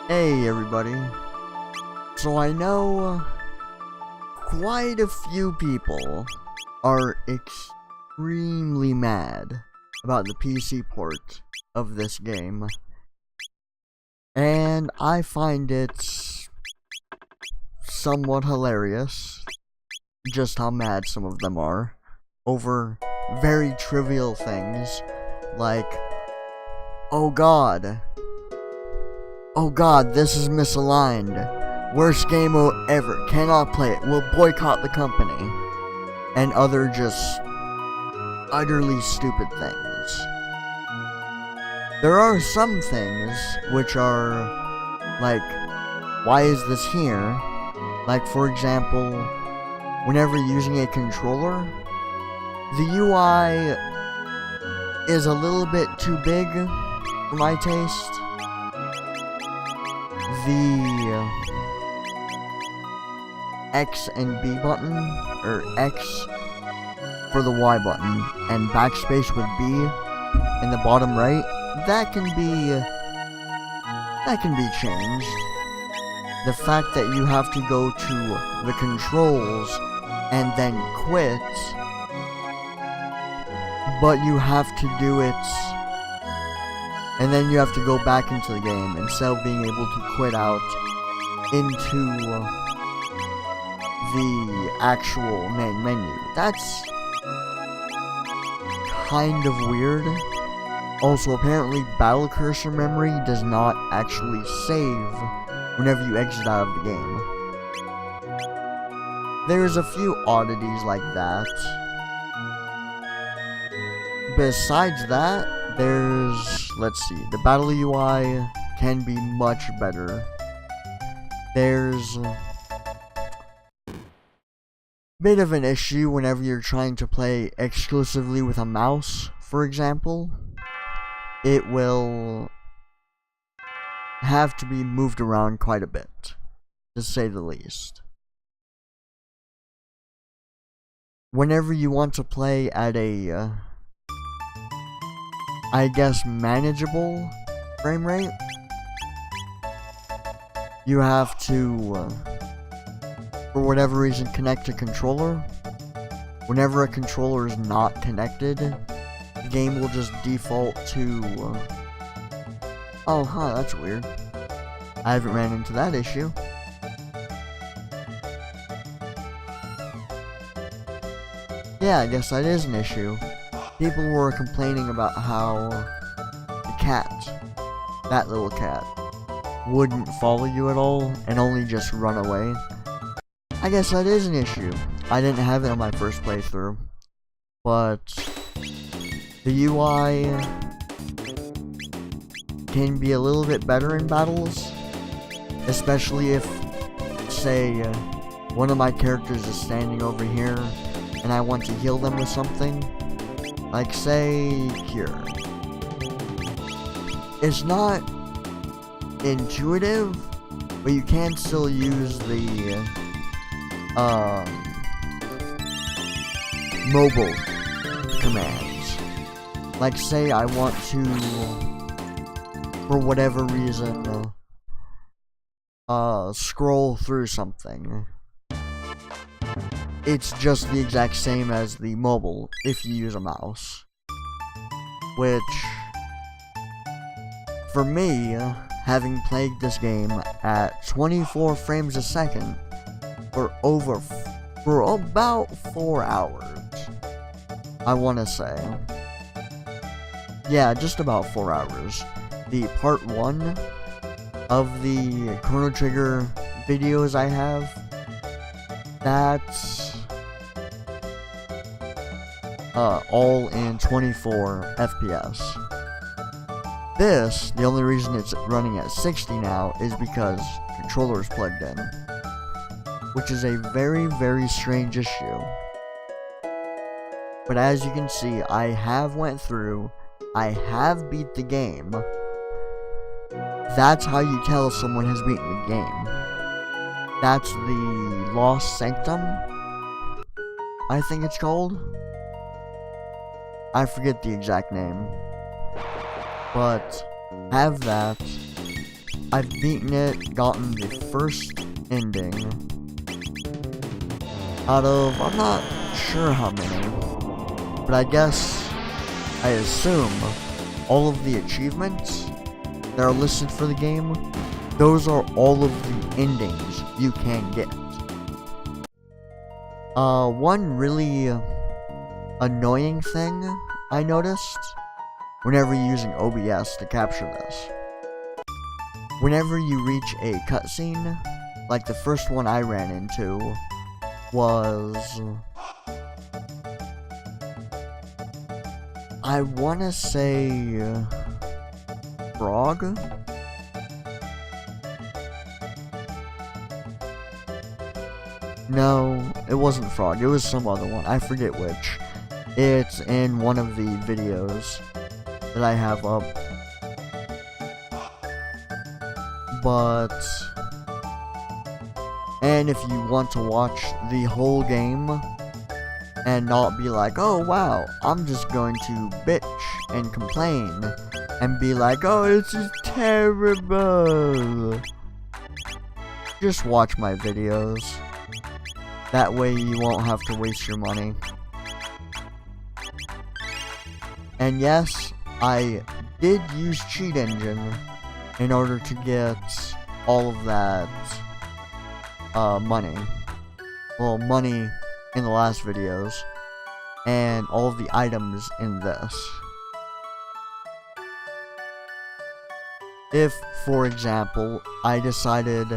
Hey everybody. So I know quite a few people are extremely mad about the PC port of this game. And I find it somewhat hilarious just how mad some of them are over very trivial things like, oh god, this is misaligned. Worst game ever. Cannot play it. Will boycott the company. And other just utterly stupid things. There are some things which are like, why is this here? Like, for example, whenever using a controller, the UI is a little bit too big for my taste. The X and B button, or X for the Y button, and backspace with B in the bottom right, that can be changed. The fact that you have to go to the controls and then quit, but you have to do it, and then you have to go back into the game instead of being able to quit out into the actual main menu. That's kind of weird. Also, apparently battle cursor memory does not actually save whenever you exit out of the game. There's a few oddities like that. Besides that, there's, let's see, the battle UI can be much better. There's a bit of an issue whenever you're trying to play exclusively with a mouse, for example. It will have to be moved around quite a bit, to say the least. Whenever you want to play at a I guess manageable frame rate, you have to, for whatever reason, connect a controller. Whenever a controller is not connected, the game will just default to, oh huh, that's weird. I haven't ran into that issue. Yeah, I guess that is an issue. People were complaining about how the cat, that little cat, wouldn't follow you at all and only just run away. I guess that is an issue. I didn't have it on my first playthrough, but the UI can be a little bit better in battles, especially if, say, one of my characters is standing over here and I want to heal them with something. Like, say, Cure. It's not intuitive, but you can still use the mobile commands. Like, say I want to, for whatever reason, scroll through something. It's just the exact same as the mobile if you use a mouse. Which, for me, having played this game at 24 frames a second for about 4 hours, I want to say. Yeah, just about 4 hours. The part 1 of the Chrono Trigger videos I have, that's all in 24 FPS. This, the only reason it's running at 60 now is because the controller is plugged in, which is a very, very strange issue. But as you can see, I have went through, I have beat the game. That's how you tell someone has beaten the game. That's the Lost Sanctum, I think it's called. I forget the exact name. But have that, I've beaten it, gotten the first ending out of, I'm not sure how many, but I assume all of the achievements that are listed for the game, those are all of the endings you can get. One really annoying thing I noticed whenever you're using OBS to capture this. Whenever you reach a cutscene, like the first one I ran into was, I wanna say Frog? No, it wasn't Frog, it was some other one, I forget which. It's in one of the videos that I have up. And if you want to watch the whole game and not be like, oh wow, I'm just going to bitch and complain and be like, oh, this is terrible, just watch my videos. That way you won't have to waste your money. And yes, I did use Cheat Engine in order to get all of that money. Well, money in the last videos, and all of the items in this. If, for example, I decided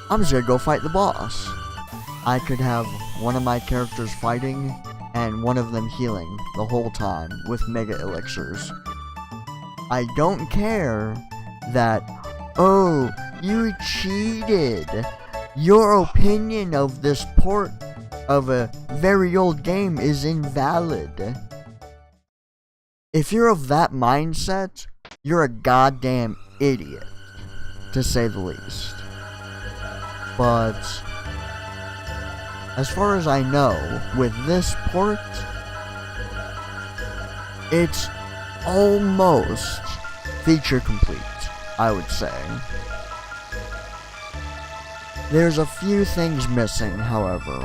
I'm just gonna go fight the boss, I could have one of my characters fighting and one of them healing the whole time with mega elixirs. I don't care that, oh, you cheated. Your opinion of this port of a very old game is invalid. If you're of that mindset, you're a goddamn idiot, to say the least. But as far as I know, with this port, it's almost feature complete, I would say. There's a few things missing, however.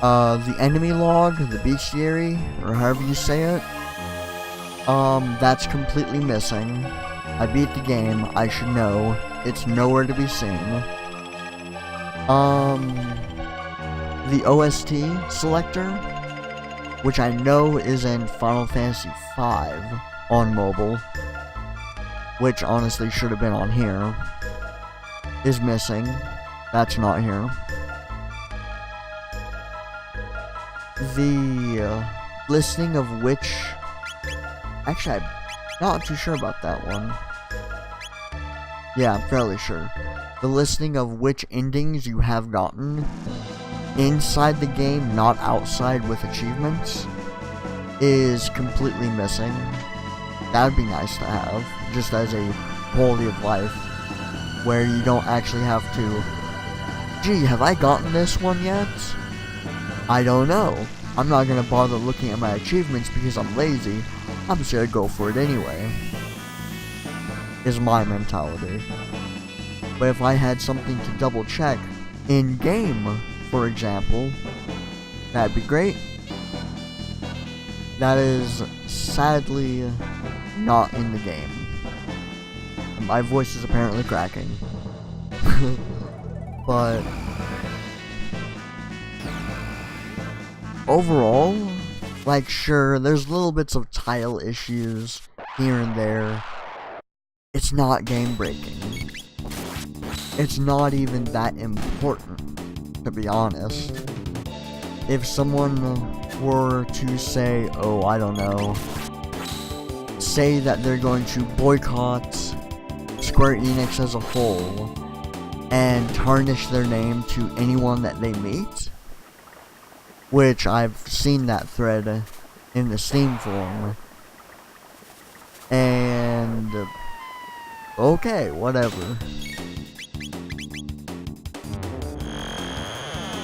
The enemy log, the bestiary, or however you say it, that's completely missing. I beat the game, I should know. It's nowhere to be seen. The OST selector, which I know is in Final Fantasy V on mobile, which honestly should have been on here, is missing. That's not here. The listing of which... Actually, I'm not too sure about that one. Yeah, I'm fairly sure. The listing of which endings you have gotten inside the game, not outside with achievements, is completely missing. That would be nice to have, just as a quality of life, where you don't actually have to, gee, have I gotten this one yet? I don't know. I'm not gonna bother looking at my achievements because I'm lazy. I'm just gonna go for it anyway, is my mentality. But if I had something to double check in game, for example, that'd be great. That is sadly not in the game. My voice is apparently cracking. But overall, like, sure, there's little bits of tile issues here and there. It's not game breaking. It's not even that important, to be honest. If someone were to say, oh, I don't know, say that they're going to boycott Square Enix as a whole and tarnish their name to anyone that they meet, which I've seen that thread in the Steam forum, and okay, whatever.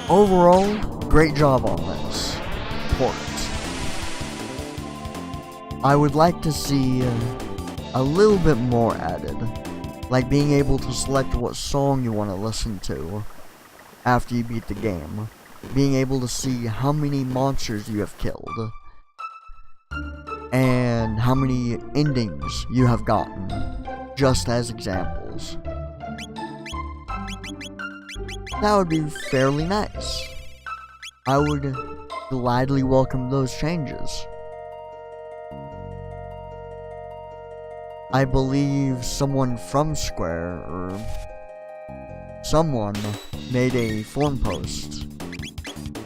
Overall, great job on this port. I would like to see a little bit more added. Like being able to select what song you want to listen to after you beat the game. Being able to see how many monsters you have killed. And how many endings you have gotten. Just as examples. That would be fairly nice. I would gladly welcome those changes. I believe someone from Square, or someone, made a forum post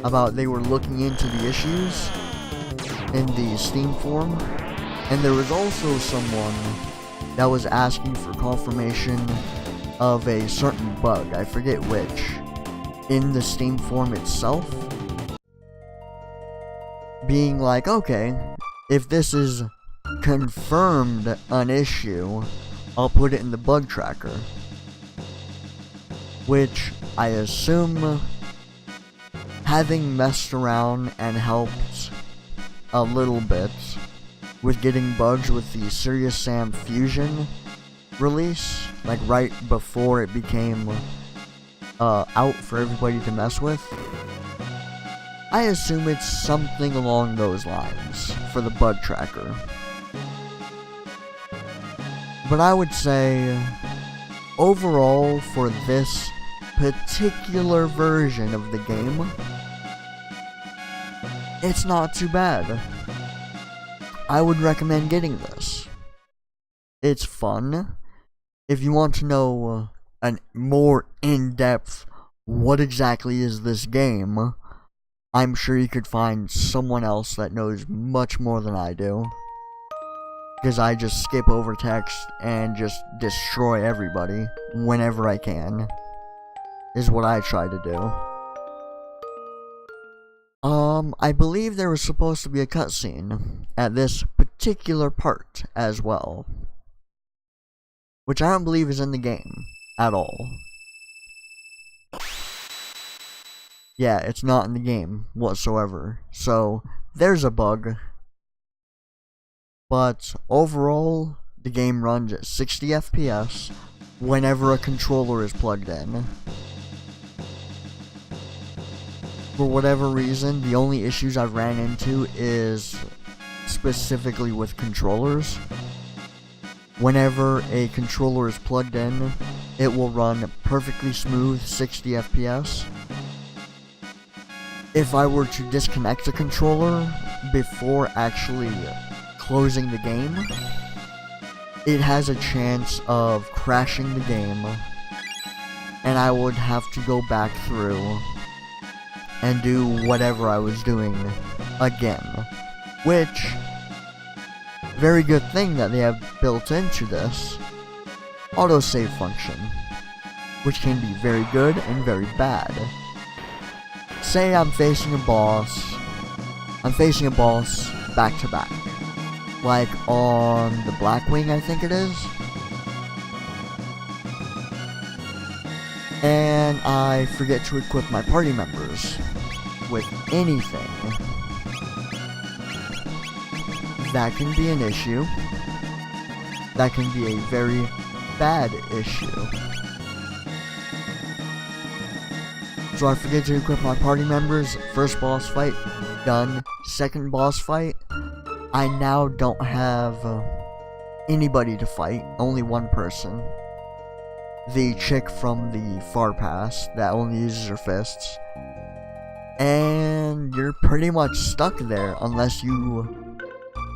about they were looking into the issues in the Steam forum, and there was also someone that was asking for confirmation of a certain bug, I forget which, in the Steam forum itself, being like, okay, if this is confirmed an issue, I'll put it in the bug tracker. Which I assume, having messed around and helped a little bit with getting bugs with the Serious Sam Fusion release, like right before it became out for everybody to mess with, I assume it's something along those lines for the bug tracker. But I would say, overall, for this particular version of the game, it's not too bad. I would recommend getting this. It's fun. If you want to know a more in-depth, what exactly is this game, I'm sure you could find someone else that knows much more than I do. Because I just skip over text and just destroy everybody whenever I can. Is what I try to do. I believe there was supposed to be a cutscene at this particular part as well. Which I don't believe is in the game at all. Yeah, it's not in the game whatsoever. So, there's a bug. But overall, the game runs at 60 FPS whenever a controller is plugged in. For whatever reason, the only issues I've ran into is specifically with controllers. Whenever a controller is plugged in, it will run perfectly smooth 60 FPS. If I were to disconnect the controller before actually closing the game, it has a chance of crashing the game, and I would have to go back through and do whatever I was doing again. Which, very good thing that they have built into this autosave function, which can be very good and very bad. Say I'm facing a boss back to back, like on the Blackwing, I think it is, and I forget to equip my party members with anything. That can be an issue. That can be a very bad issue. So I forget to equip my party members. First boss fight, done. Second boss fight, I now don't have anybody to fight. Only one person. The chick from the far past that only uses her fists. And you're pretty much stuck there unless you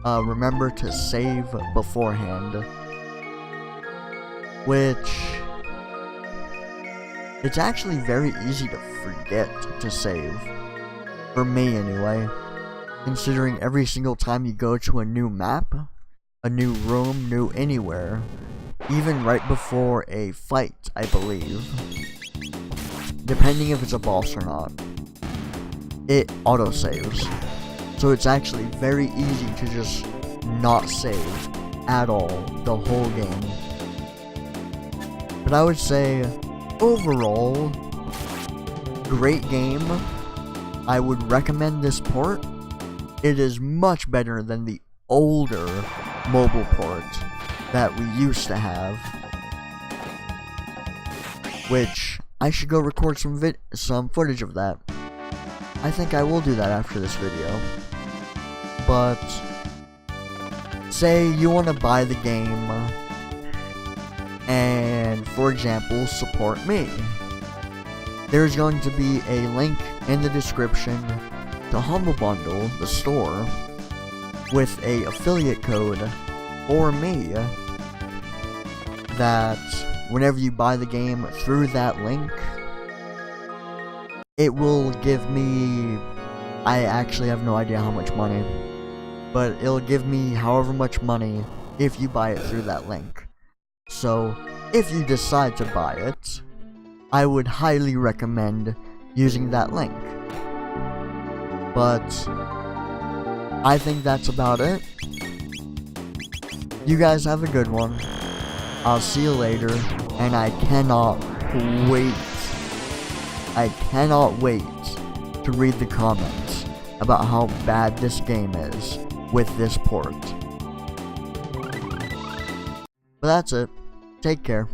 remember to save beforehand. Which, it's actually very easy to forget to save. For me anyway. Considering every single time you go to a new map, a new room, new anywhere, even right before a fight, I believe, depending if it's a boss or not, it autosaves. So it's actually very easy to just not save at all the whole game. But I would say, overall, great game. I would recommend this port. It is much better than the older mobile port that we used to have. which I should go record some footage of that. I think I will do that after this video. But say you want to buy the game and, for example, support me. There's going to be a link in the description to Humble Bundle, the store, with a affiliate code for me that whenever you buy the game through that link, it will give me, I actually have no idea how much money, but it'll give me however much money if you buy it through that link. So if you decide to buy it, I would highly recommend using that link. But I think that's about it. You guys have a good one. I'll see you later, and I cannot wait to read the comments about how bad this game is with this port. But that's it. Take care.